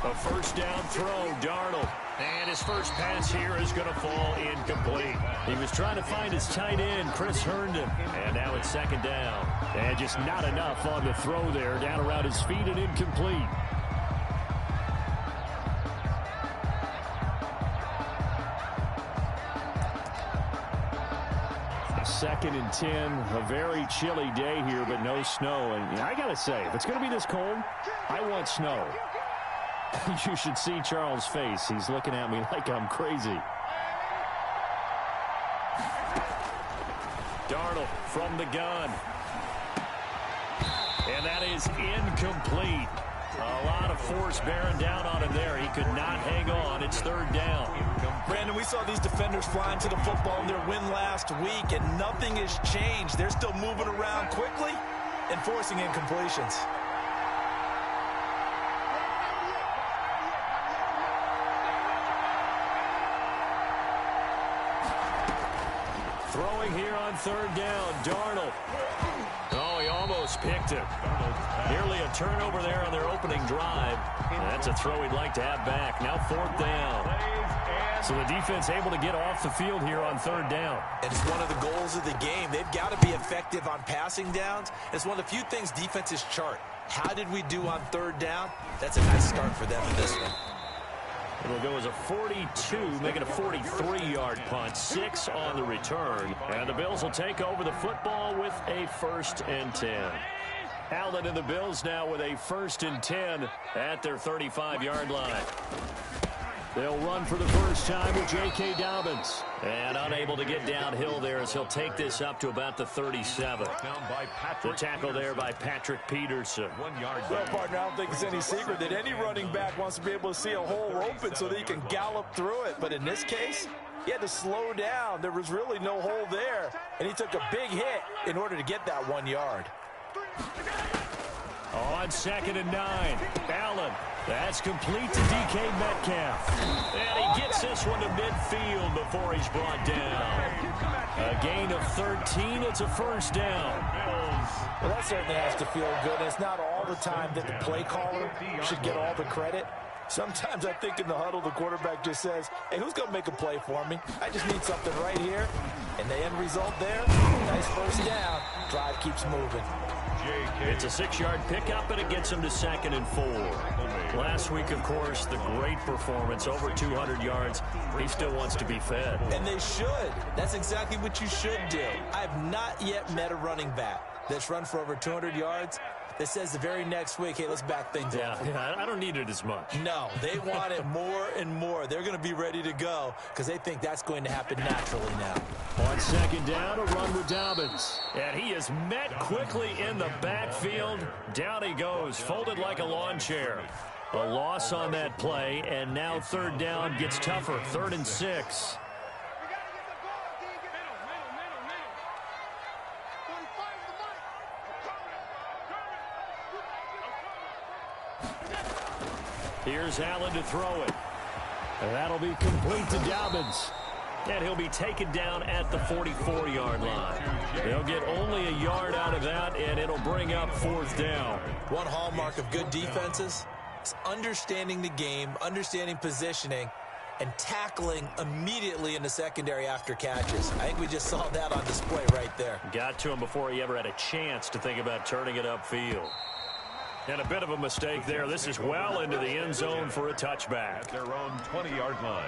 A first down throw, Darnold. And his first pass here is going to fall incomplete. He was trying to find his tight end, Chris Herndon. And now it's second down. And just not enough on the throw there. Down around his feet and incomplete. Second and 10, a very chilly day here, but no snow. And I got to say, if it's going to be this cold, I want snow. You should see Charles' face. He's looking at me like I'm crazy. Darnold from the gun. And that is incomplete. A lot of force bearing down on him there. He could not hang on. It's third down. Brandon, we saw these defenders flying to the football in their win last week, and nothing has changed. They're still moving around quickly and forcing incompletions. Throwing here on third down, Darnold. Oh, he almost picked it. Nearly a turnover there on their opening drive. And that's a throw he'd like to have back. Now fourth down. So the defense able to get off the field here on third down. And it's one of the goals of the game. They've got to be effective on passing downs. It's one of the few things defenses chart. How did we do on third down? That's a nice start for them in this one. It'll go as a 42, making a 43-yard punt, 6 on the return. And the Bills will take over the football with a 1st and 10. Allen and the Bills now with a 1st and 10 at their 35-yard line. They'll run for the first time with J.K. Dobbins. And unable to get downhill there as he'll take this up to about the 37. The tackle there by Patrick Peterson. 1 yard. Well, partner, I don't think it's any secret that any running back wants to be able to see a hole open so that he can gallop through it. But in this case, he had to slow down. There was really no hole there. And he took a big hit in order to get that 1 yard. On 2nd and 9, Allen. That's complete to DK Metcalf. And he gets this one to midfield before he's brought down. A gain of 13. It's a first down. Well, that certainly has to feel good. It's not all the time that the play caller should get all the credit. Sometimes I think in the huddle, the quarterback just says, hey, who's going to make a play for me? I just need something right here. And the end result there, nice first down. Drive keeps moving. It's a 6-yard pickup, and it gets him to 2nd and 4. Last week, of course, the great performance, over 200 yards. He still wants to be fed. And they should. That's exactly what you should do. I have not yet met a running back that's run for over 200 yards that says the very next week, hey, let's back things up. Yeah, I don't need it as much. No, they want it more and more. They're going to be ready to go because they think that's going to happen naturally now. On 2nd down, a run with Dobbins. And he is met quickly in the backfield. Down he goes, folded like a lawn chair. A loss on that play, and now third down gets tougher. 3rd and 6. Here's Allen to throw it. And that'll be complete to Dobbins. And he'll be taken down at the 44-yard line. They'll get only a yard out of that, and it'll bring up 4th down. One hallmark of good defenses is understanding the game, understanding positioning, and tackling immediately in the secondary after catches. I think we just saw that on display right there. Got to him before he ever had a chance to think about turning it upfield. And a bit of a mistake there. This is well into the end zone for a touchback. At their own 20-yard line.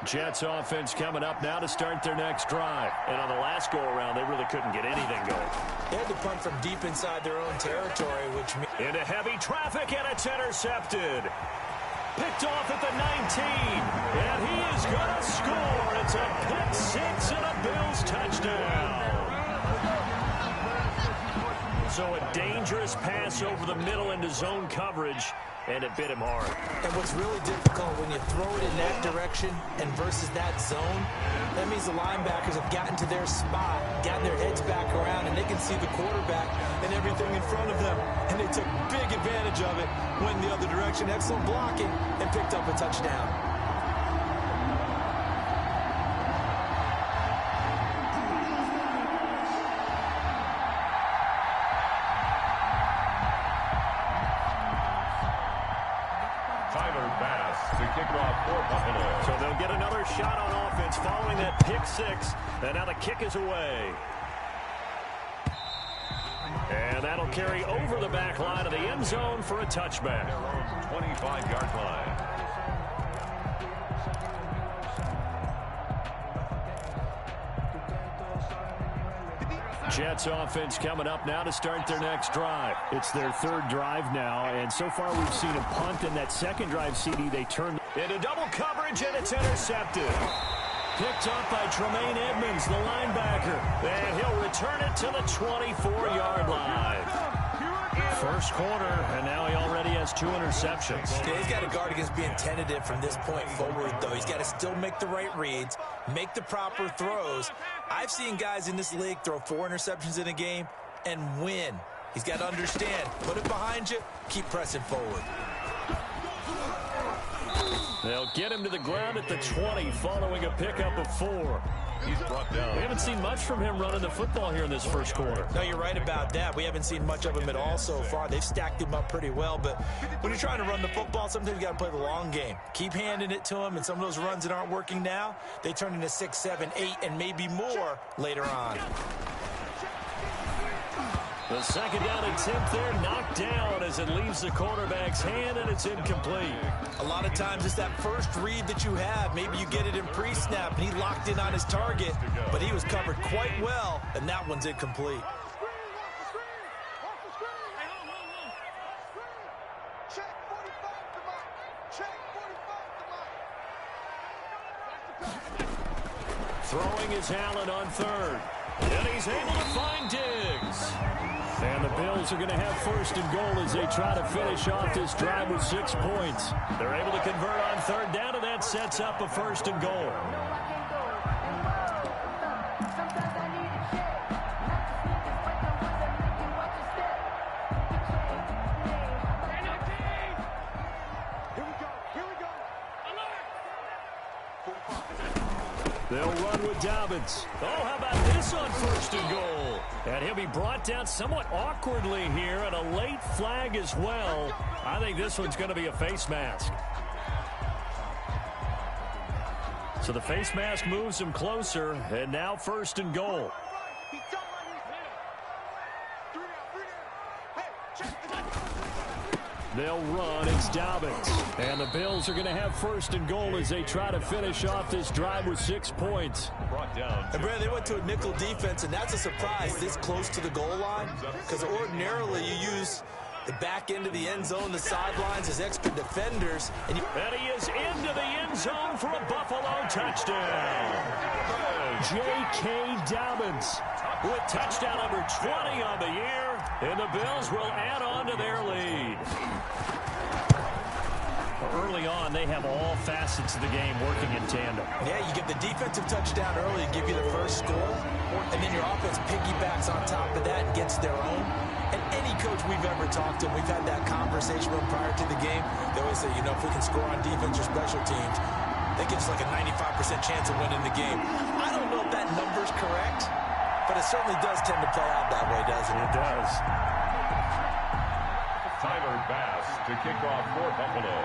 Jets offense coming up now to start their next drive. And on the last go-around, they really couldn't get anything going. They had to punt from deep inside their own territory, which means... Into heavy traffic, and it's intercepted. Picked off at the 19. And he is going to score. It's a pick six and a Bills touchdown. So a dangerous pass over the middle into zone coverage, and it bit him hard. And what's really difficult when you throw it in that direction and versus that zone, that means the linebackers have gotten to their spot, gotten their heads back around, and they can see the quarterback and everything in front of them. And they took big advantage of it, went the other direction, excellent blocking, and picked up a touchdown. yards following that pick six. And now the kick is away. And that'll carry over the back line of the end zone for a touchback. 25-yard line. Jets offense coming up now to start their next drive. It's their third drive now, and so far we've seen a punt in that second drive. CD, they turned into double coverage, and it's intercepted. Picked up by Tremaine Edmonds, the linebacker, and he'll return it to the 24-yard line. First quarter, and now he already has 2 interceptions. Yeah, he's got to guard against being tentative from this point forward, though. He's got to still make the right reads, make the proper throws. I've seen guys in this league throw 4 interceptions in a game and win. He's got to understand, put it behind you, keep pressing forward. They'll get him to the ground at the 20 following a pickup of 4. He's brought down. We haven't seen much from him running the football here in this first quarter. No, you're right about that. We haven't seen much of him at all so far. They've stacked him up pretty well, but when you're trying to run the football, sometimes you got to play the long game. Keep handing it to him, and some of those runs that aren't working now, they turn into 6, 7, 8, and maybe more later on. The second down attempt there knocked down as it leaves the quarterback's hand, and it's incomplete. A lot of times it's that first read that you have. Maybe you get it in pre-snap, and he locked in on his target, but he was covered quite well, and that one's incomplete. Throwing is Allen on third. And he's able to find Diggs. And the Bills are going to have first and goal as they try to finish off this drive with 6 points. They're able to convert on third down, and that sets up a first and goal. They'll run with Dobbins. Oh, how about this on first and goal? And he'll be brought down somewhat awkwardly here, and a late flag as well. I think this one's going to be a face mask. So the face mask moves him closer, and now first and goal. They'll run. It's Dobbins. And the Bills are going to have first and goal as they try to finish off this drive with 6 points. Brought down. And Brad, they went to a nickel defense, and that's a surprise this close to the goal line, because ordinarily you use the back end of the end zone, the sidelines as extra defenders. And he is into the end zone for a Buffalo touchdown. J.K. Dobbins with touchdown number 20 on the year, and the Bills will add on to their lead. Early on, they have all facets of the game working in tandem. Yeah, you get the defensive touchdown early and give you the first score, and then your offense piggybacks on top of that and gets their own. And any coach we've ever talked to, we've had that conversation with them prior to the game. They always say, you know, if we can score on defense or special teams, that gives us like a 95% chance of winning the game. I don't know if that number's correct, but it certainly does tend to play out that way, doesn't it? It does. Tyler Bass to kick off for Buffalo.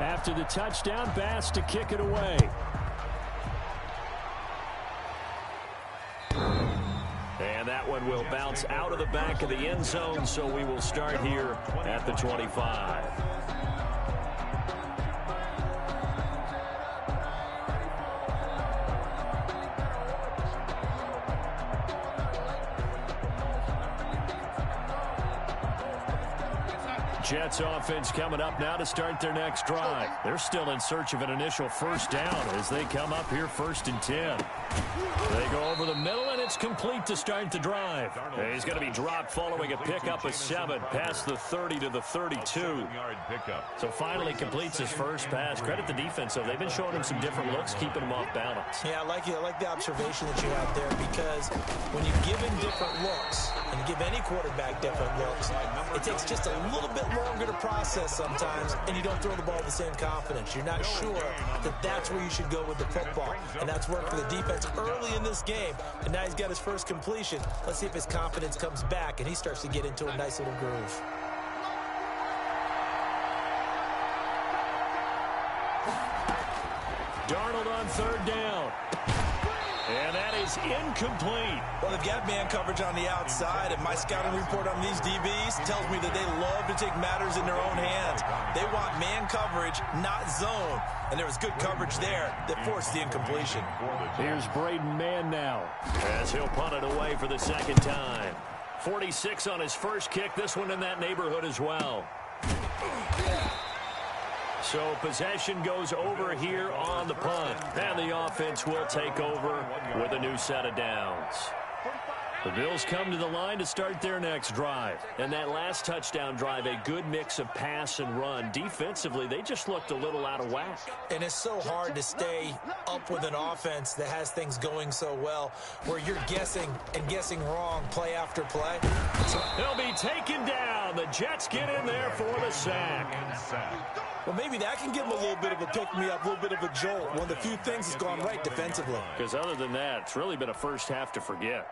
After the touchdown, Bass to kick it away. And that one will bounce out of the back of the end zone, so we will start here at the 25. Jets offense coming up now to start their next drive. They're still in search of an initial first down as they come up here first and 10. They go over the middle, and it's complete to start the drive. And he's going to be dropped following a pickup of 7 past the 30 to the 32. So finally completes his first pass. Credit the defense, though. They've been showing him some different looks, keeping him off balance. Yeah, I like the observation that you have there, because when you give him different looks and give any quarterback different looks. It takes just a little bit longer to process sometimes, and you don't throw the ball with the same confidence. You're not sure that that's where you should go with the football, and that's worked for the defense early in this game, and now he's got his first completion. Let's see if his confidence comes back, and he starts to get into a nice little groove. Darnold on third down. And that is incomplete. Well, they've got man coverage on the outside, and my scouting report on these DBs tells me that they love to take matters in their own hands. They want man coverage, not zone. And there was good coverage there that forced the incompletion. Here's Braden Mann now, as he'll punt it away for the second time. 46 on his first kick, this one in that neighborhood as well. So possession goes over here on the punt. And the offense will take over with a new set of downs. The Bills come to the line to start their next drive. And that last touchdown drive, a good mix of pass and run. Defensively, they just looked a little out of whack. And it's so hard to stay up with an offense that has things going so well, where you're guessing and guessing wrong play after play. They'll be taken down. The Jets get in there for the sack. Well, maybe that can give them a little bit of a pick-me-up, a little bit of a jolt. One of the few things that's gone right defensively. Because other than that, it's really been a first half to forget.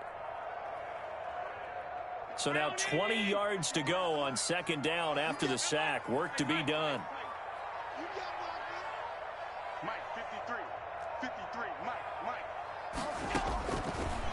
So now 20 yards to go on second down after the sack. Work to be done. Mike, 53, Mike.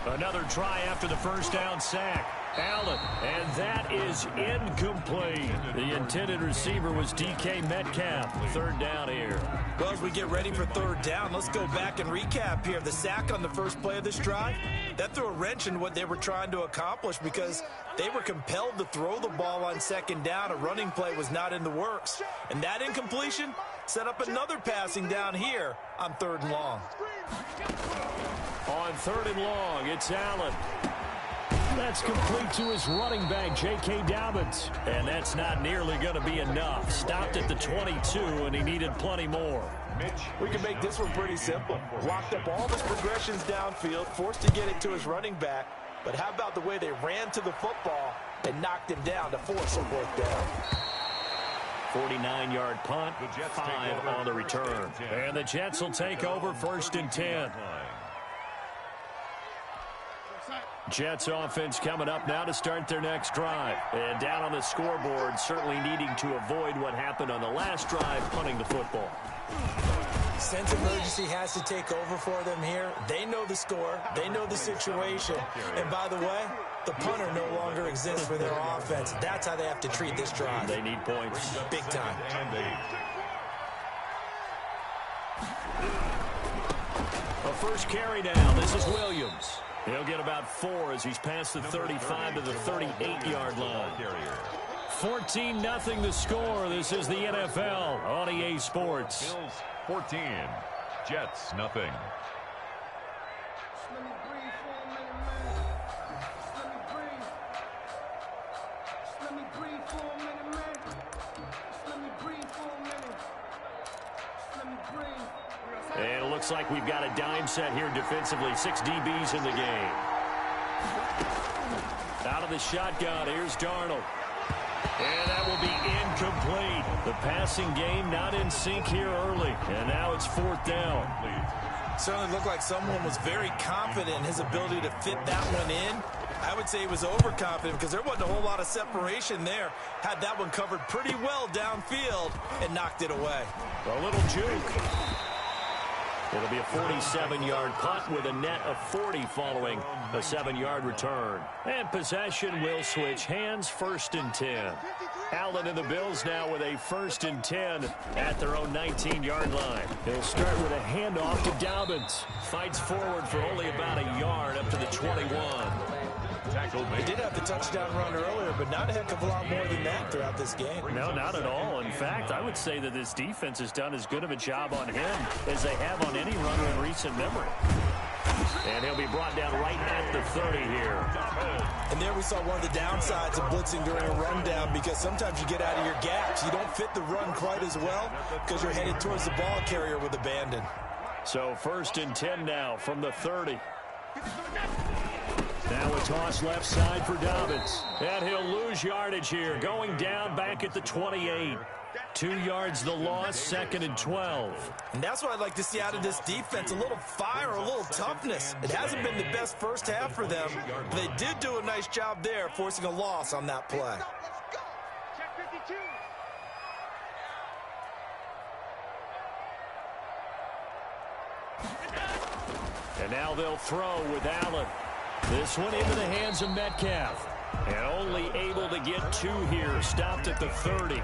Another try after the first down sack. Allen, and that is incomplete. The intended receiver was DK Metcalf. Third down here. Well, as we get ready for third down, let's go back and recap here. The sack on the first play of this drive, that threw a wrench in what they were trying to accomplish because they were compelled to throw the ball on second down. A running play was not in the works. And that incompletion set up another passing down here on third and long. On third and long, it's Allen. That's complete to his running back, J.K. Dobbins. And that's not nearly going to be enough. Stopped at the 22, and he needed plenty more. We can make this one pretty simple. Locked up all of his progressions downfield, forced to get it to his running back. But how about the way they ran to the football and knocked him down to force a fourth down? 49-yard punt, 5 on the return. And the Jets will take over first and 10. Jets offense coming up now to start their next drive. And down on the scoreboard, certainly needing to avoid what happened on the last drive, punting the football. Sense of urgency has to take over for them here. They know the score. They know the situation. And by the way, the punter no longer exists for their offense. That's how they have to treat this drive. They need points. Big time. A first carry down. This is Williams. He'll get about 4 as he's past the 35 to the 38-yard line. 14-0 the score. This is the NFL on EA Sports. Bills 14, Jets nothing. And it looks like we've got a dime set here defensively. 6 DBs in the game. Out of the shotgun, here's Darnold. And that will be incomplete. The passing game not in sync here early. And now it's fourth down. Certainly looked like someone was very confident in his ability to fit that one in. I would say he was overconfident because there wasn't a whole lot of separation there. Had that one covered pretty well downfield and knocked it away. A little juke. It'll be a 47-yard punt with a net of 40 following a 7-yard return. And possession will switch hands, first and 10. Allen and the Bills now with a first and 10 at their own 19-yard line. He'll start with a handoff to Dobbins. Fights forward for only about a yard up to the 21. They did have the touchdown run earlier, but not a heck of a lot more than that throughout this game. No, not at all. In fact, I would say that this defense has done as good of a job on him as they have on any runner in recent memory. And he'll be brought down right at the 30 here. And there we saw one of the downsides of blitzing during a rundown, because sometimes you get out of your gaps. You don't fit the run quite as well because you're headed towards the ball carrier with abandon. So first and 10 now from the 30. Now a toss left side for Dobbins. And he'll lose yardage here, going down back at the 28. 2 yards the loss, 2nd and 12. And that's what I'd like to see out of this defense, a little fire, a little toughness. It hasn't been the best first half for them, but they did do a nice job there, forcing a loss on that play. And now they'll throw with Allen. This one into the hands of Metcalf. And only able to get 2 here. Stopped at the 30.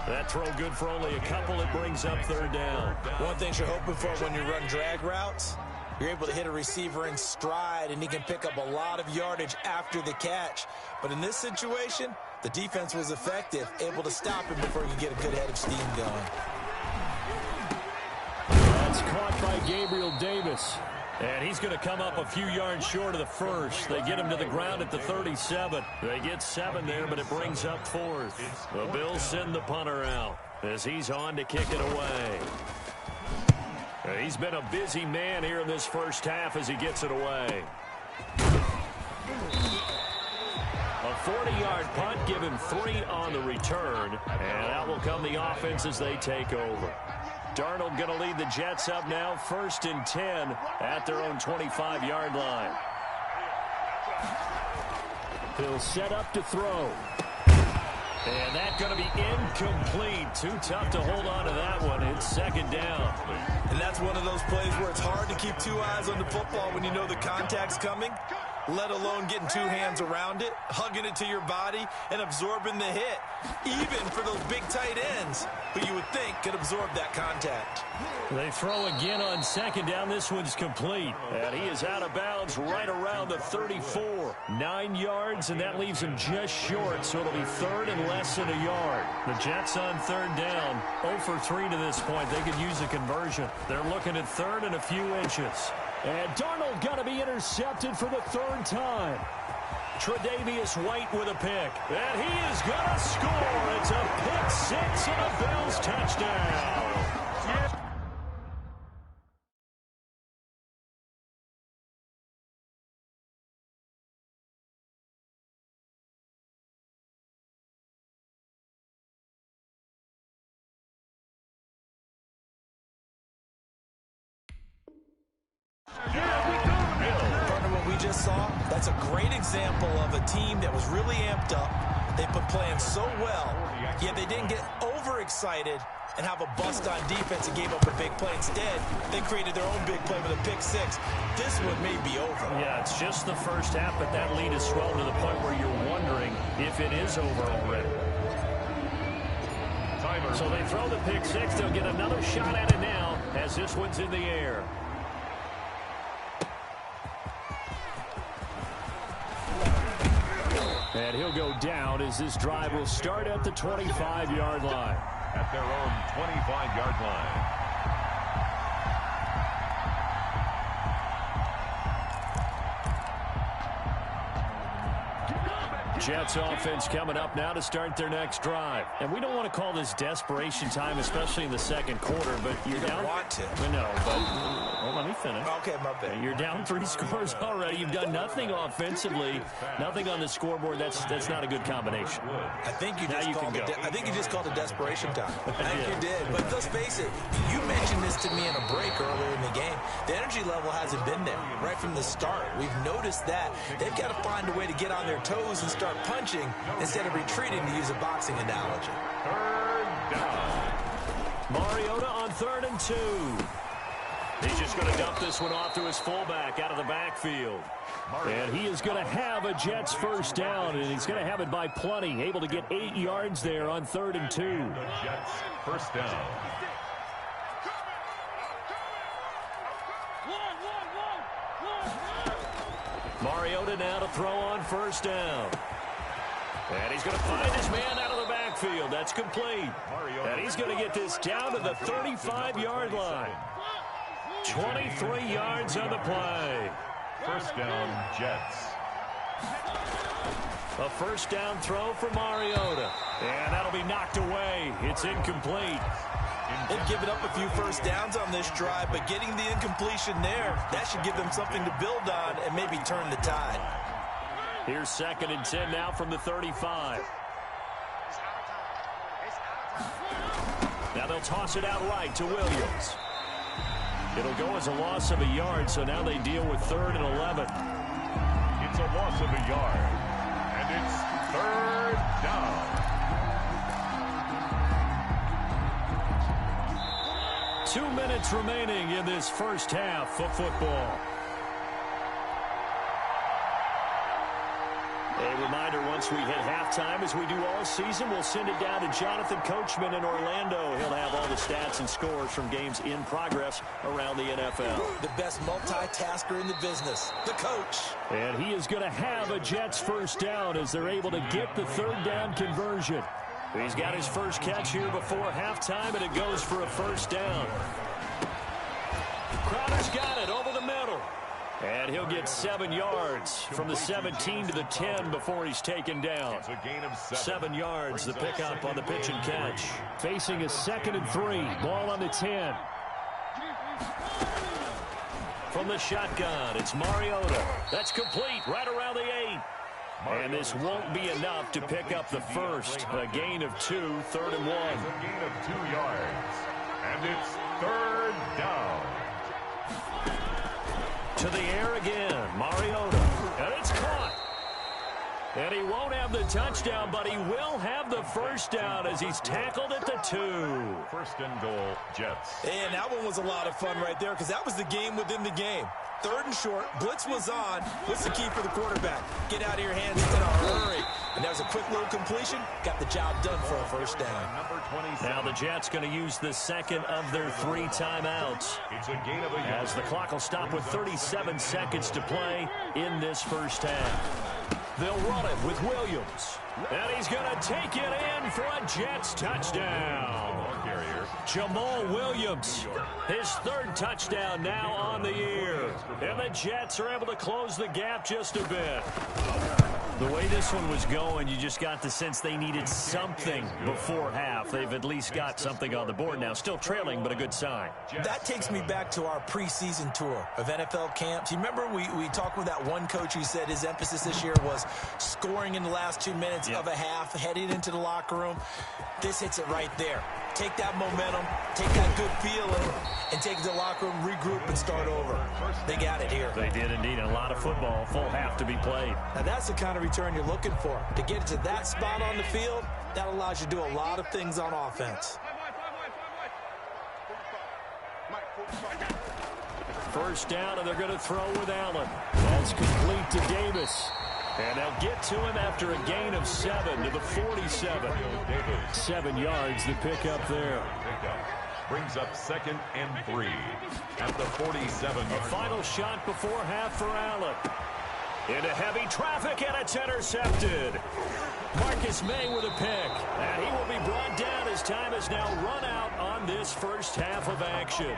That throw good for only a couple. It brings up 3rd down. One thing you're hoping for when you run drag routes, you're able to hit a receiver in stride, and he can pick up a lot of yardage after the catch. But in this situation, the defense was effective, able to stop him before you get a good head of steam going. That's caught by Gabriel Davis. And he's going to come up a few yards short of the first. They get him to the ground at the 37. They get 7 there, but it brings up 4th. The Bills send the punter out as he's on to kick it away. He's been a busy man here in this first half as he gets it away. A 40-yard punt, give him 3 on the return. And out will come the offense as they take over. Darnold going to lead the Jets up now, 1st and 10 at their own 25-yard line. He'll set up to throw. And that's going to be incomplete. Too tough to hold on to that one. It's 2nd down. And that's one of those plays where it's hard to keep 2 eyes on the football when you know the contact's coming, let alone getting 2 hands around it, hugging it to your body, and absorbing the hit, even for those big tight ends who you would think could absorb that contact. They throw again on 2nd down. This one's complete. And he is out of bounds right around the 34. 9 yards, and that leaves him just short, so it'll be 3rd and less than a yard. The Jets on 3rd down, 0 for 3 to this point. They could use a conversion. They're looking at 3rd and a few inches. And Darnold going to be intercepted for the 3rd time. Tre'Davious White with a pick. And he is going to score. It's a pick 6 and a Bills touchdown. Yeah. Partner, what we just saw, that's a great example of a team that was really amped up. They've been playing so well, yet they didn't get overexcited and have a bust on defense and gave up a big play. Instead, they created their own big play with a pick 6. This one may be over. Yeah, it's just the first half, but that lead is swelled to the point where you're wondering if it is over already. So they throw the pick 6. They'll get another shot at it now as this one's in the air. And he'll go down as this drive will start at the 25-yard line. At their own 25-yard line. Jets offense coming up now to start their next drive. And we don't want to call this desperation time, especially in the 2nd quarter, but you're down. Want to. No, but well, let me finish. Okay, my bad. You're down 3 scores already. You've done nothing offensively, nothing on the scoreboard. That's not a good combination. I think you just called it desperation time. I think Yeah. you did. But let's face it, you mentioned this to me in a break earlier in the game. The energy level hasn't been there right from the start. We've noticed that. They've got to find a way to get on their toes and start punching instead of retreating, to use a boxing analogy. 3rd down. Mariota on 3rd and 2. He's just going to dump this one off to his fullback out of the backfield. And he is going to have a Jets first down, and he's going to have it by plenty. Able to get 8 yards there on 3rd and 2. The Jets first down. Mariota now to throw on 1st down. And he's going to find his man out of the backfield. That's complete. And he's going to get this down to the 35-yard line. 23 yards on the play. First down, Jets. A first down throw for Mariota. And that'll be knocked away. It's incomplete. They've given up a few first downs on this drive, but getting the incompletion there, that should give them something to build on and maybe turn the tide. Here's 2nd and 10 now from the 35. Now they'll toss it out right to Williams. It'll go as a loss of a yard, so now they deal with 3rd and 11. It's a loss of a yard, and it's 3rd down. 2 minutes remaining in this first half of football. A reminder, once we hit halftime, as we do all season, we'll send it down to Jonathan Coachman in Orlando. He'll have all the stats and scores from games in progress around the NFL. The best multitasker in the business, the coach. And he is going to have a Jets first down as they're able to get the 3rd down conversion. He's got his first catch here before halftime, and it goes for a first down. Crowder's got it over the middle. And he'll get 7 yards from the 17 to the 10 before he's taken down. It's a gain of 7 yards, the pickup on the pitch and catch. Facing a 2nd and 3. Ball on the 10. From the shotgun, it's Mariota. That's complete right around the 8. And this won't be enough to pick up the first. A gain of 2, 3rd and 1. It's a gain of 2 yards, and it's 3rd down. To the air again, Mariota. And it's caught. And he won't have the touchdown, but he will have the first down as he's tackled at the 2. 1st and goal, Jets. And that one was a lot of fun right there because that was the game within the game. 3rd and short, blitz was on. What's the key for the quarterback? Get out of your hands in a hurry. And that was a quick little completion. Got the job done for a first down. Number 27. Now the Jets going to use the 2nd of their 3 timeouts. It's a gain of a yard. As the clock will stop with 37 seconds to play in this first half. They'll run it with Williams. And he's going to take it in for a Jets touchdown. Carrier. Jamal Williams, his 3rd touchdown now on the year. And the Jets are able to close the gap just a bit. The way this one was going, you just got the sense they needed something before half. They've at least got something on the board now. Still trailing, but a good sign. That takes me back to our preseason tour of NFL camps. You remember we talked with that one coach who said his emphasis this year was scoring in the last 2 minutes of a half, heading into the locker room. This hits it right there. Take that momentum, take that good feeling, and take it to the locker room, regroup, and start over. They got it here. They did indeed. A lot of football, full half to be played. Now that's the kind of return you're looking for. To get to that spot on the field, that allows you to do a lot of things on offense. First down, and they're going to throw with Allen. That's complete to Davis. And they'll get to him after a gain of 7 to the 47. 7 yards to pick up there. Brings up 2nd and 3 at the 47. A final shot before half for Allen. Into heavy traffic, and it's intercepted. Marcus May with a pick. And he will be brought down as time has now run out on this first half of action.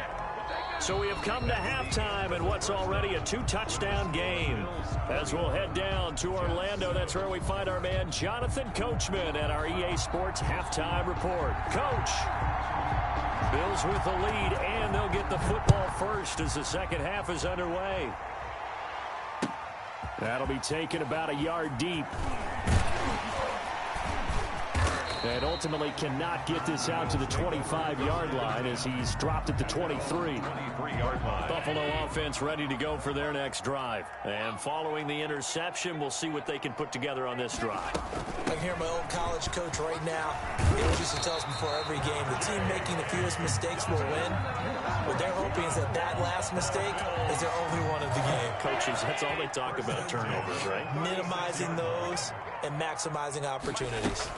So we have come to halftime in what's already a 2-touchdown game. As we'll head down to Orlando, that's where we find our man Jonathan Coachman at our EA Sports Halftime Report. Coach, Bills with the lead, and they'll get the football first as the second half is underway. That'll be taken about a yard deep. And ultimately cannot get this out to the 25-yard line as he's dropped at the 23. 23-yard line. Buffalo offense ready to go for their next drive. And following the interception, we'll see what they can put together on this drive. I can hear my old college coach right now. He used to tell us before every game, the team making the fewest mistakes will win. What they're hoping is that that last mistake is their only one of the game. Coaches, that's all they talk about, turnovers, right? Minimizing those and maximizing opportunities.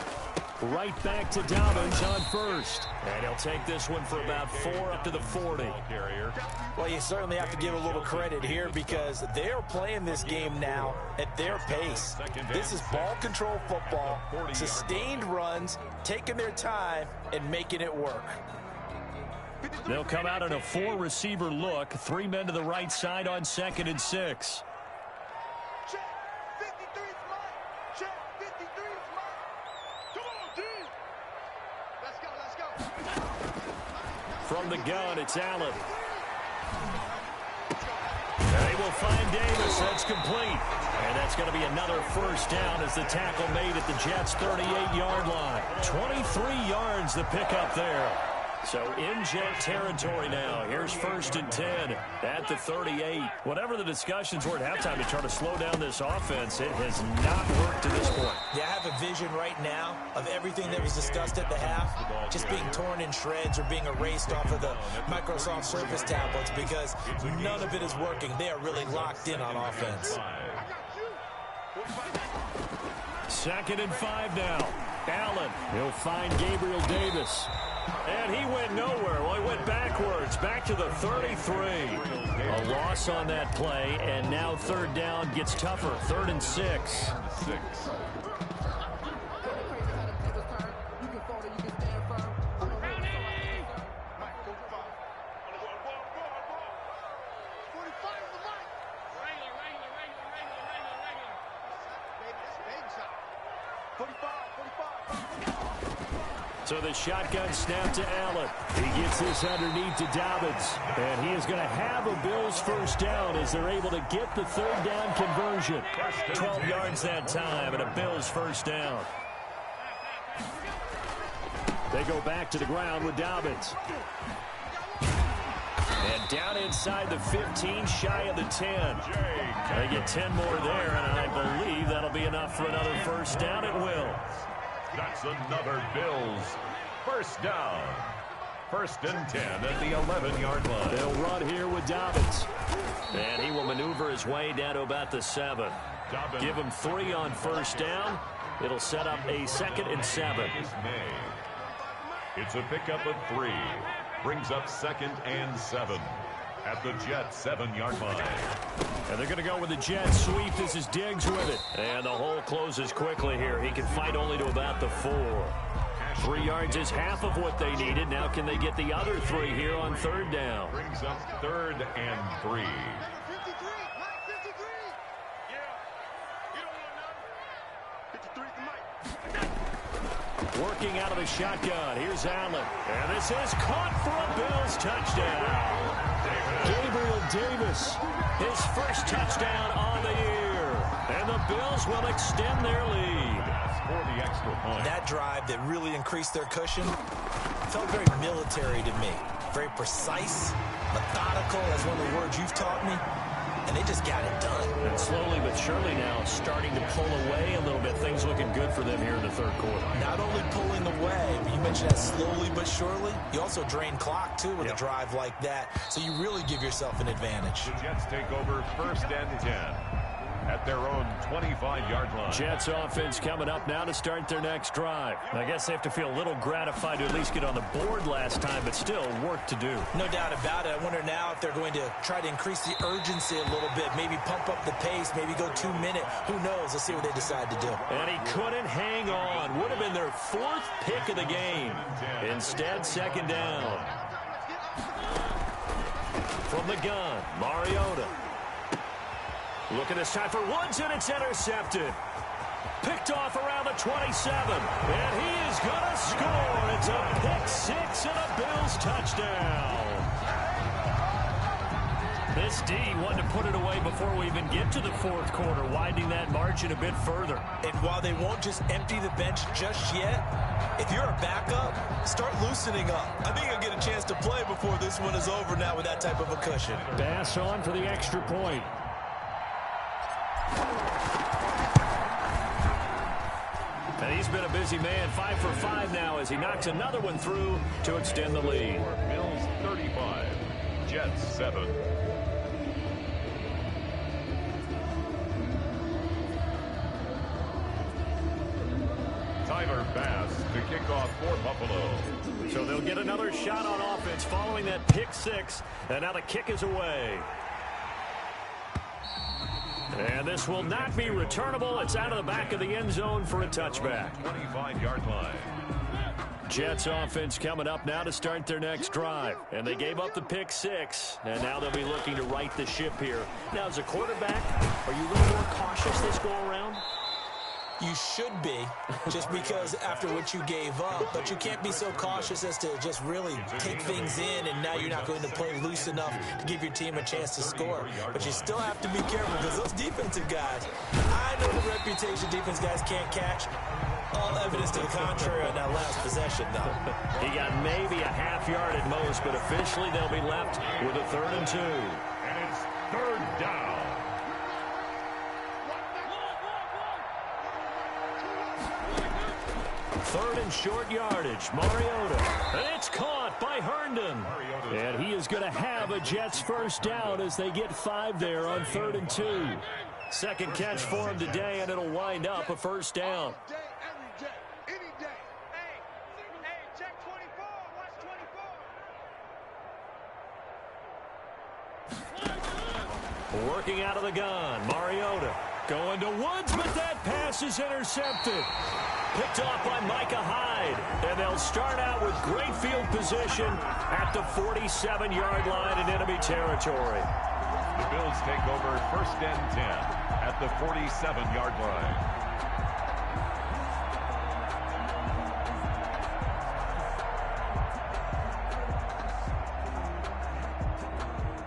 Right back to Dobbins on first. And he'll take this one for about 4 up to the 40. Well, you certainly have to give a little credit here because they're playing this game now at their pace. This is ball control football, sustained runs, taking their time, and making it work. They'll come out in a 4-receiver look. 3 men to the right side on 2nd and 6. From the gun, it's Allen. And he will find Davis. That's complete. And that's going to be another first down as the tackle made at the Jets' 38-yard line. 23 yards the pickup there. So in Jet territory now. Here's 1st and 10 at the 38. Whatever the discussions were at halftime to try to slow down this offense, it has not worked to this point. Yeah, I have a vision right now of everything that was discussed at the half just being torn in shreds or being erased off of the Microsoft Surface tablets because none of it is working. They are really locked in on offense. 2nd and 5 now. Allen, he'll find Gabriel Davis. And he went nowhere. Well, he went backwards, back to the 33. A loss on that play, and now 3rd down gets tougher. 3rd and 6. So the shotgun snap to Allen. He gets this underneath to Dobbins. And he is going to have a Bills first down as they're able to get the 3rd down conversion. 12 yards that time and a Bills first down. They go back to the ground with Dobbins. And down inside the 15, shy of the 10. They get 10 more there, and I believe that'll be enough for another first down. It will. That's another Bills first down. 1st and 10 at the 11-yard line. They'll run here with Dobbins. And he will maneuver his way down to about the 7. Give him 3 on first down. It'll set up a 2nd and 7. It's a pickup of 3. Brings up 2nd and 7 at the Jets' 7-yard line. And they're going to go with the jet sweep. This is Diggs with it. And the hole closes quickly here. He can fight only to about the 4. 3 yards is half of what they needed. Now can they get the other 3 here on 3rd down? Brings up 3rd and 3. Working out of the shotgun. Here's Allen. And this is caught for a Bills touchdown. Gabriel Davis, his first touchdown on the year. And the Bills will extend their lead. For the extra point. That drive that really increased their cushion felt very military to me. Very precise, methodical. That's one of the words you've taught me. And they just got it done. And slowly but surely now starting to pull away a little bit. Things looking good for them here in the 3rd quarter. Not only pulling away, but you mentioned that slowly but surely. You also drain clock, too, with a drive like that. So you really give yourself an advantage. The Jets take over 1st and 10 at their own 25-yard line. Jets offense coming up now to start their next drive. I guess they have to feel a little gratified to at least get on the board last time, but still work to do. No doubt about it. I wonder now if they're going to try to increase the urgency a little bit, maybe pump up the pace, maybe go 2-minute. Who knows? Let's see what they decide to do. And he couldn't hang on. Would have been their 4th pick of the game. Instead, 2nd down. From the gun, Mariota. Looking this time for Woods, and it's intercepted. Picked off around the 27. And he is going to score. It's a pick 6 and a Bills touchdown. This D wanted to put it away before we even get to the 4th quarter, widening that margin a bit further. And while they won't just empty the bench just yet, if you're a backup, start loosening up. I think you'll get a chance to play before this one is over now with that type of a cushion. Bass on for the extra point. And he's been a busy man, 5 for 5 now as he knocks another one through to extend the lead. Bills 35, Jets 7. Tyler Bass to kick off for Buffalo. So they'll get another shot on offense following that pick 6, and now the kick is away. And this will not be returnable. It's out of the back of the end zone for a touchback. 25-yard line. Jets offense coming up now to start their next drive. And they gave up the pick 6, and now they'll be looking to right the ship here. Now, as a quarterback, are you a little more cautious this go around? You should be, just because after what you gave up. But you can't be so cautious as to just really take things in, and now you're not going to play loose enough to give your team a chance to score. But you still have to be careful, because those defensive guys, I know the reputation defense guys can't catch. All evidence to the contrary on that last possession, though. He got maybe a half yard at most, but officially they'll be left with a 3rd and 2. And it's 3rd down. Third and short yardage. Mariota. And it's caught by Herndon. And he is going to have a Jets first down as they get 5 there on 3rd and 2. Second catch for him today, and it'll wind up a first down. Working out of the gun. Mariota going to Woods, but that pass is intercepted. Picked off by Micah Hyde. And they'll start out with great field position at the 47-yard line in enemy territory. The Bills take over 1st and 10 at the 47-yard line.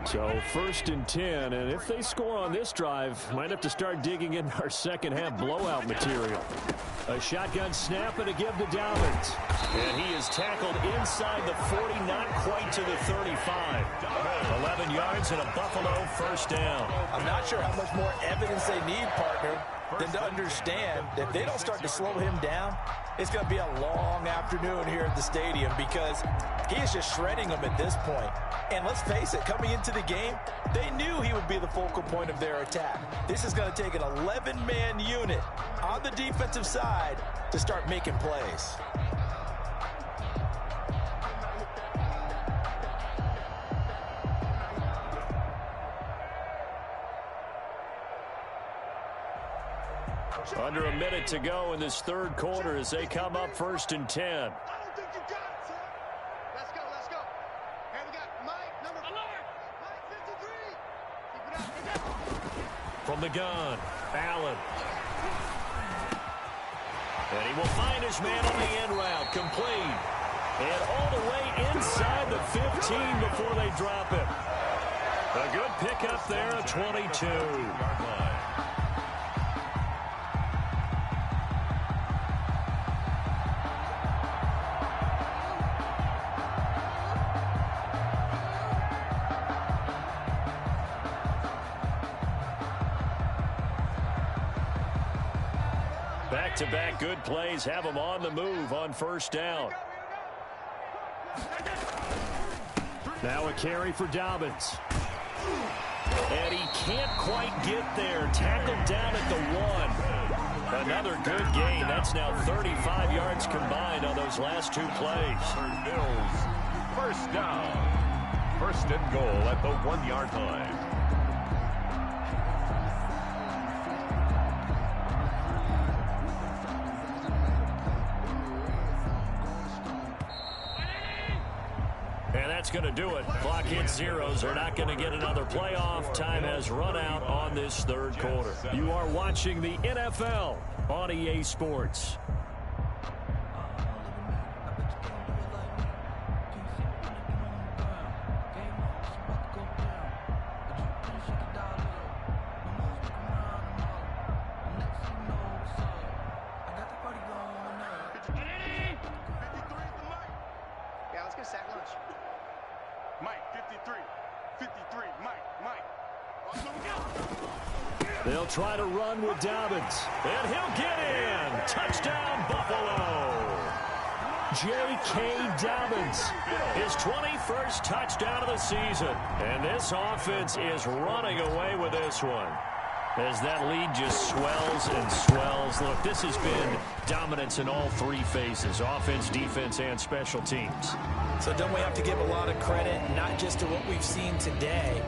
So 1st and 10, and if they score on this drive, might have to start digging in our second half blowout material. A shotgun snap and a give to Dobbins. And he is tackled inside the 40, not quite to the 35. 11 yards and a Buffalo first down. I'm not sure how much more evidence they need, partner, than to understand that if they don't start to slow him down, it's going to be a long afternoon here at the stadium, because he is just shredding them at this point. And let's face it, coming into the game, they knew he would be the focal point of their attack. This is going to take an 11-man unit on the defensive side to start making plays. Under a minute to go in this 3rd quarter as they come up 1st and 10. I don't think you got it, sir. Let's go, let's go. Hey, we got Mike, number 4. Mike 53. Keep it up, keep it up. From the gun, Allen. And he will find his man on the end route, complete. And all the way inside the 15 before they drop it. A good pickup there at 22. Back-to-back good plays have him on the move on first down. Now a carry for Dobbins. And he can't quite get there. Tackled down at the 1. Another good gain. That's now 35 yards combined on those last 2 plays. Bills, first down. 1st and goal at the 1-yard line. That's going to do it. Clock hits zeros. They're not going to get another playoff. Time has run out on this 3rd quarter. You are watching the NFL on EA Sports. They'll try to run with Dobbins. And he'll get in. Touchdown, Buffalo. J.K. Dobbins, his 21st touchdown of the season. And this offense is running away with this one, as that lead just swells and swells. Look, this has been dominance in all 3 phases: offense, defense, and special teams. So don't we have to give a lot of credit, not just to what we've seen today,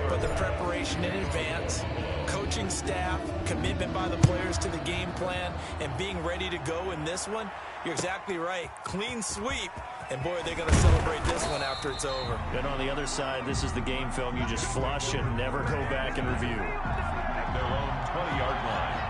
but the preparation in advance, coaching staff, commitment by the players to the game plan, and being ready to go in this one? You're exactly right. Clean sweep. And, boy, they're going to celebrate this one after it's over. And on the other side, this is the game film you just flush and never go back and review. At their own 20-yard line.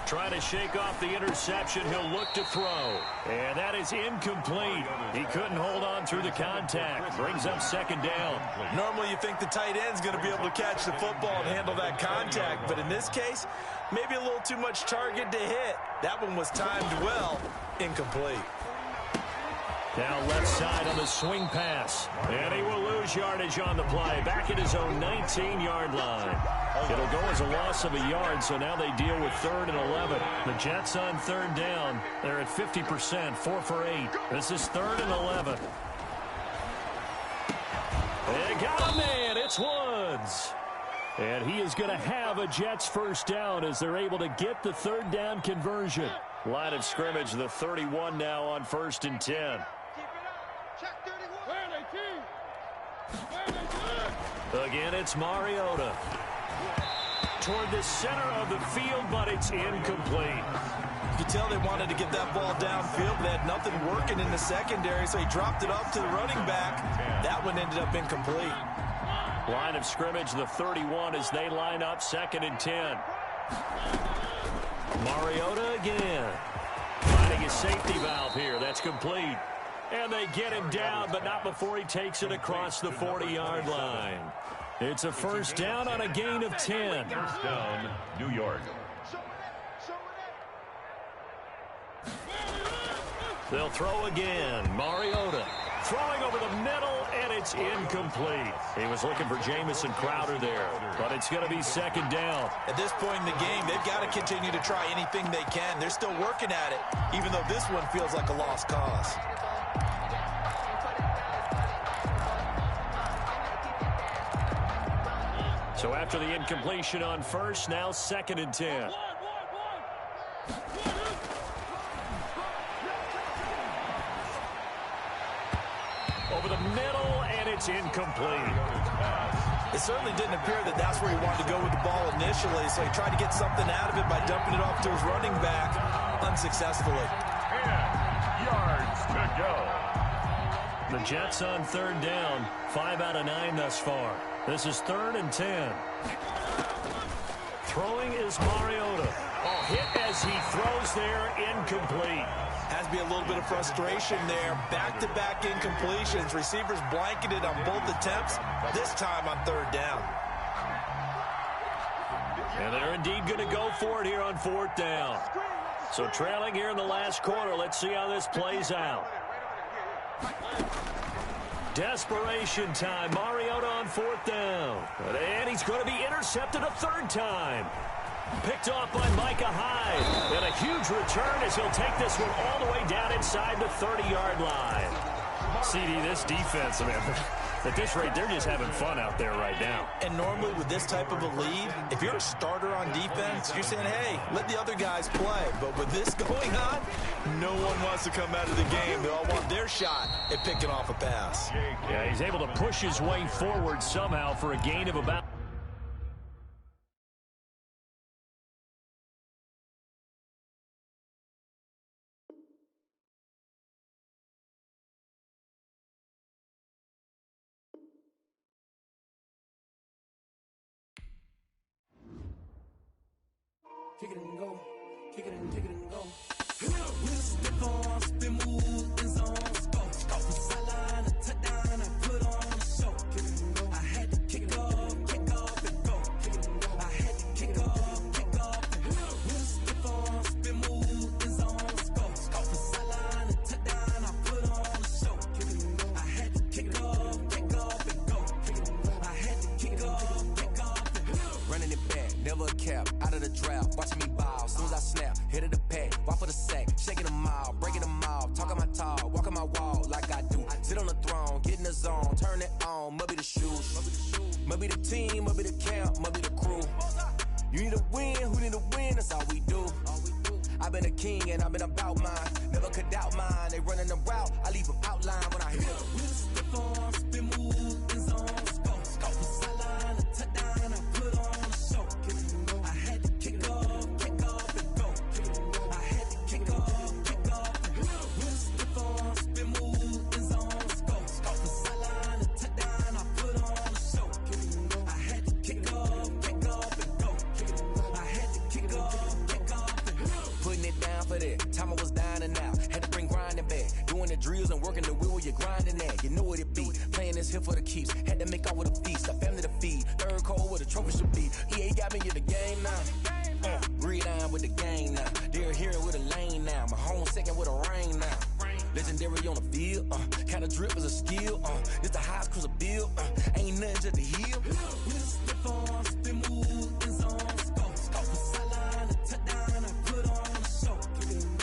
Trying to shake off the interception. He'll look to throw. And that is incomplete. He couldn't hold on through the contact. Brings up second down. Normally you think the tight end's going to be able to catch the football and handle that contact. But in this case, maybe a little too much target to hit. That one was timed well. Incomplete. Now left side on the swing pass. And he will lose yardage on the play. Back at his own 19-yard line. It'll go as a loss of a yard, so now they deal with 3rd and 11. The Jets on 3rd down. They're at 50%, 4 for 8. This is 3rd and 11. They got a man. It's Woods. And he is going to have a Jets first down as they're able to get the 3rd down conversion. Line of scrimmage, the 31 now on 1st and 10. Again, it's Mariota. Toward the center of the field, but it's incomplete. You could tell they wanted to get that ball downfield. They had nothing working in the secondary, so he dropped it off to the running back. That one ended up incomplete. Line of scrimmage, the 31 as they line up 2nd and 10. Mariota again. Finding a safety valve here. That's complete. And they get him down, but not before he takes it across the 40-yard line. It's a first down on a gain of 10. First down, New York. They'll throw again. Mariota throwing over the middle, and it's incomplete. He was looking for Jamison Crowder there, but it's going to be 2nd down. At this point in the game, they've got to continue to try anything they can. They're still working at it, even though this one feels like a lost cause. So after the incompletion on 1st, now 2nd and 10. Over the middle, and it's incomplete. It certainly didn't appear that that's where he wanted to go with the ball initially, so he tried to get something out of it by dumping it off to his running back unsuccessfully. And yards to go. The Jets on 3rd down, 5 out of 9 thus far. This is 3rd and 10. Throwing is Mariota. Hit as he throws there, incomplete. Has to be a little bit of frustration there. Back-to-back incompletions. Receivers blanketed on both attempts, this time on 3rd down. And they're indeed going to go for it here on 4th down. So trailing here in the last quarter. Let's see how this plays out. Desperation time. Mariota on 4th down. And he's going to be intercepted a 3rd time. Picked off by Micah Hyde. And a huge return as he'll take this one all the way down inside the 30-yard line. CD, this defense, man, at this rate, they're just having fun out there right now. And normally with this type of a lead, if you're a starter on defense, you're saying, hey, let the other guys play. But with this going on, no one wants to come out of the game. They all want their shot at picking off a pass. Yeah, he's able to push his way forward somehow for a gain of about... Kick it and go. Kick it and go. We'll step on, spin, move, and zones. Go. From sideline to touchdown, I put on a show. Kick it and go. I had to kick off and go. Kick it and go. I had to kick off and go. We'll step on, spin, move, and zones. Go. From sideline to touchdown, I put on a show. Kick it and go. I had to kick off and go. Kick it and go. I had to kick off and go. Running it back, never a cap, out of the draft, watching me ball, soon as I snap, hit of the pack, walk for the sack, shaking them all, breaking them all, talking my talk, walking my wall like I do, sit on the throne, get in the zone, turn it on, must be the shoes, must be the team, must be the camp, must be the crew, you need a win, who need a win, that's all we do, I've been a king and I've been about mine, never could doubt mine, they running the route, I leave them outline when I hit them. We'll step on, spin, move, and zones. Go. From sideline to touchdown, I put on a show. Kick it and go. I had to kick off and go. Kick it and go. I had to kick off and go. We'll step on, spin, move, and zones. Go. From sideline to touchdown, I put on a show. Kick it and go. I had to kick off and go. Kick it and go. I had to kick off and go. of that. Time I was dining out, had to bring grinding back. Doing the drills and working the wheel where you're grinding at. You know what it be, playing this here for the keeps. Had to make off with a feast, a family to feed. Third cold where the trophy should be. EA got me in the game now. Breed on with the game now. They're here with a lane now. My home second with a rain now. Legendary on the field, kinda drip is a skill, it's the highest cruiser bill, ain't nothing just to heal. We just slip on